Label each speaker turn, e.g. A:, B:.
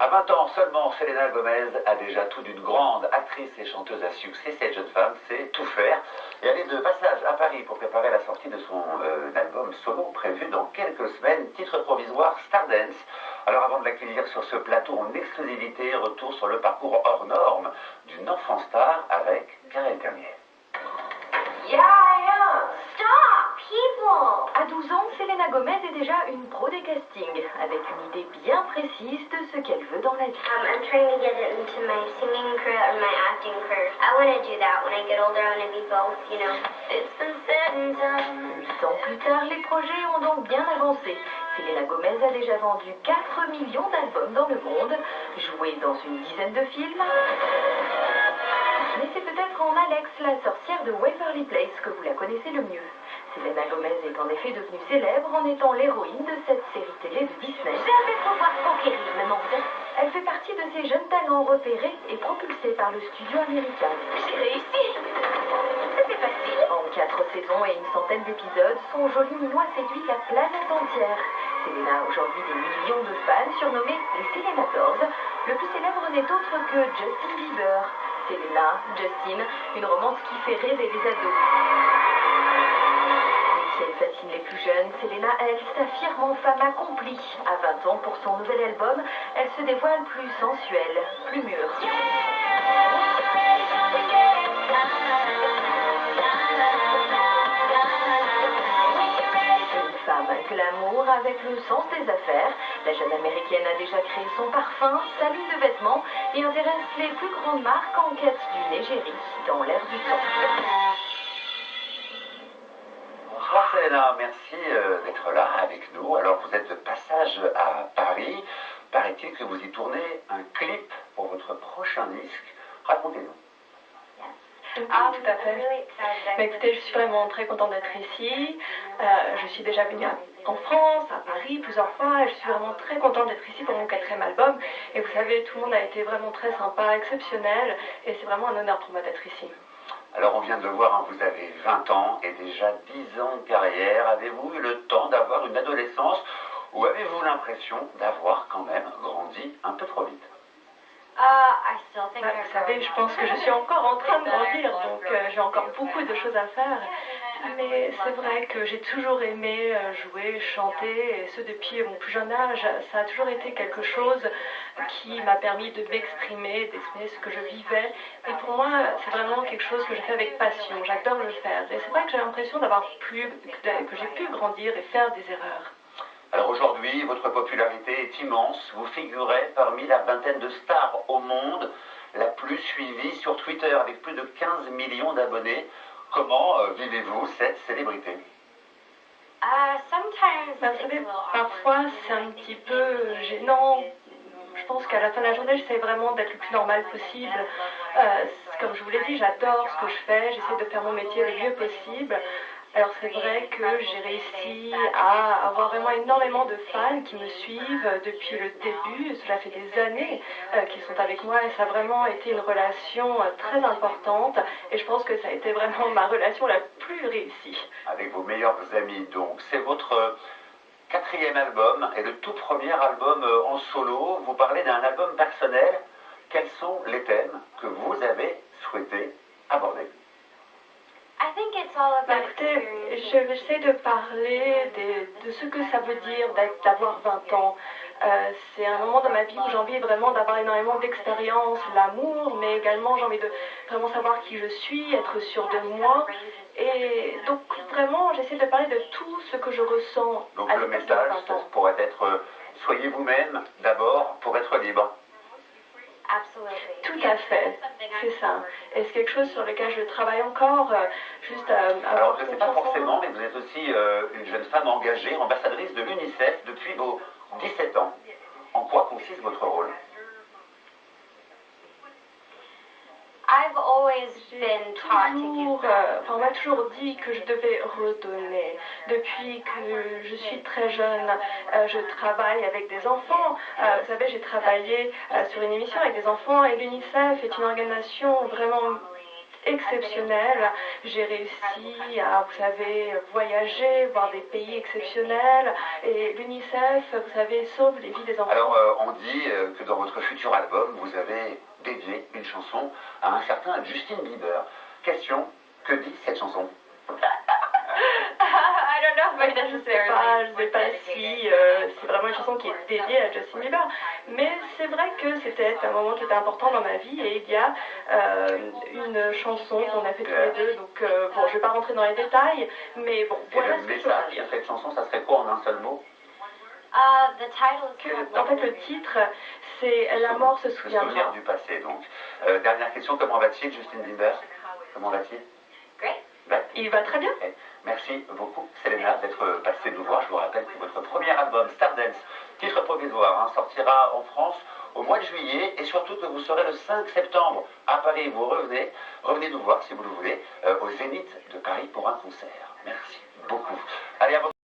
A: À 20 ans seulement, Selena Gomez a déjà tout d'une grande actrice et chanteuse à succès. Cette jeune femme sait tout faire. Et elle est de passage à Paris pour préparer la sortie de son album solo prévu dans quelques semaines. Titre provisoire Stardance. Alors avant de l'accueillir sur ce plateau en exclusivité, retour sur le parcours hors norme d'une enfant star avec Karel Termier.
B: À 12 ans, Selena Gomez est déjà une pro des castings, avec une idée bien précise de ce qu'elle veut dans la vie.
C: I'm trying to get into my singing career and my acting career. I want to do that when I get older. I want to be both, you know. It's been said and done.
B: 8 ans plus tard, les projets ont donc bien avancé. Selena Gomez a déjà vendu 4 millions d'albums dans le monde, joué dans une dizaine de films. Mais c'est peut-être en Alex, la sorcière de Waverly Place, que vous la connaissez le mieux. Selena Gomez est en effet devenue célèbre en étant l'héroïne de cette série télé de Disney.
C: Je vais pouvoir conquérir le monde.
B: Elle fait partie de ces jeunes talents repérés et propulsés par le studio américain.
C: J'ai réussi. C'était facile.
B: En 4 saisons et une centaine d'épisodes, son joli minou a séduit la planète entière. Selena a aujourd'hui des millions de fans surnommés les Selenators. Le plus célèbre n'est autre que Justin Bieber. Selena, Justin, une romance qui fait rêver les ados. Si elle fascine les plus jeunes, Selena, elle, s'affirme en femme accomplie. À 20 ans, pour son nouvel album, elle se dévoile plus sensuelle, plus mûre. Une femme glamour avec le sens des affaires, la jeune américaine a déjà créé son parfum, sa ligne de vêtements et intéresse les plus grandes marques en quête d'une égérie dans l'air du temps.
A: Bonsoir Selena, merci d'être là avec nous. Alors vous êtes de passage à Paris. Paraît-il que vous y tournez un clip pour votre prochain disque. Racontez-nous.
D: Ah, tout à fait. Mais écoutez, je suis vraiment très contente d'être ici. Je suis déjà venue en France, à Paris, plusieurs fois. Et je suis vraiment très contente d'être ici pour mon 4e album. Et vous savez, tout le monde a été vraiment très sympa, exceptionnel. Et c'est vraiment un honneur pour moi d'être ici.
A: Alors on vient de le voir, hein, vous avez 20 ans et déjà 10 ans de carrière. Avez-vous eu le temps d'avoir une adolescence ou avez-vous l'impression d'avoir quand même grandi un peu trop vite?
D: Vous savez, je pense que je suis encore en train de grandir, donc j'ai encore beaucoup de choses à faire. Mais c'est vrai que j'ai toujours aimé jouer, chanter, et ce depuis mon plus jeune âge. Ça a toujours été quelque chose qui m'a permis de m'exprimer, d'exprimer ce que je vivais. Et pour moi, c'est vraiment quelque chose que je fais avec passion. J'adore le faire. Et c'est vrai que j'ai l'impression que j'ai pu grandir et faire des erreurs.
A: Alors aujourd'hui, votre popularité est immense. Vous figurez parmi la vingtaine de stars au monde la plus suivie sur Twitter avec plus de 15 millions d'abonnés. Comment vivez-vous cette célébrité?
D: Vous savez, parfois c'est un petit peu gênant. Je pense qu'à la fin de la journée, j'essaie vraiment d'être le plus normal possible. Comme je vous l'ai dit, j'adore ce que je fais. J'essaie de faire mon métier le mieux possible. Alors c'est vrai que j'ai réussi à avoir vraiment énormément de fans qui me suivent depuis le début. Cela fait des années qu'ils sont avec moi et ça a vraiment été une relation très importante. Et je pense que ça a été vraiment ma relation la plus réussie.
A: Avec vos meilleurs amis donc. C'est votre 4e album et le tout premier album en solo. Vous parlez d'un album personnel. Quels sont les thèmes que vous avez souhaité aborder?
D: Écoutez, j'essaie de parler de ce que ça veut dire d'avoir 20 ans. C'est un moment dans ma vie où j'ai envie vraiment d'avoir énormément d'expérience, l'amour, mais également j'ai envie de vraiment savoir qui je suis, être sûre de moi. Et donc vraiment, j'essaie de parler de tout ce que je ressens.
A: Donc le message pourrait être soyez vous-même d'abord pour être libre.
D: Tout à fait, c'est ça. Et c'est quelque chose sur lequel je travaille encore, juste
A: Alors je ne sais pas forcément, mais vous êtes aussi une jeune femme engagée, ambassadrice de l'UNICEF depuis vos 17 ans. En quoi consiste votre rôle?
D: On m'a toujours dit que je devais redonner. Depuis que je suis très jeune, je travaille avec des enfants. Vous savez, j'ai travaillé sur une émission avec des enfants et l'UNICEF est une organisation vraiment exceptionnel. J'ai réussi à, vous savez, voyager, voir des pays exceptionnels. Et l'UNICEF, vous savez, sauve les vies des enfants.
A: Alors, on dit que dans votre futur album, vous avez dédié une chanson à un certain Justin Bieber. Question, que dit cette chanson?
D: Je sais pas si c'est vraiment une chanson qui est dédiée à Justin Bieber, mais c'est vrai que c'était un moment qui était important dans ma vie et il y a une chanson qu'on a fait tous les deux, donc bon, je vais pas rentrer dans les détails, mais bon, voilà ce que je peux
A: message
D: dire.
A: de cette chanson, ça serait quoi en un seul mot?
D: En fait, le titre, c'est La mort se
A: Le
D: souviendra.
A: souvenir du passé, donc. Dernière question, comment va-t-il, Justin Bieber? Comment va-t-il?
D: Il va très bien.
A: Merci beaucoup, Selena, d'être passée nous voir. Je vous rappelle que votre premier album, Stardance, titre provisoire, sortira en France au mois de juillet et surtout que vous serez le 5 septembre à Paris. Vous revenez nous voir si vous le voulez au Zénith de Paris pour un concert. Merci beaucoup. Allez, avant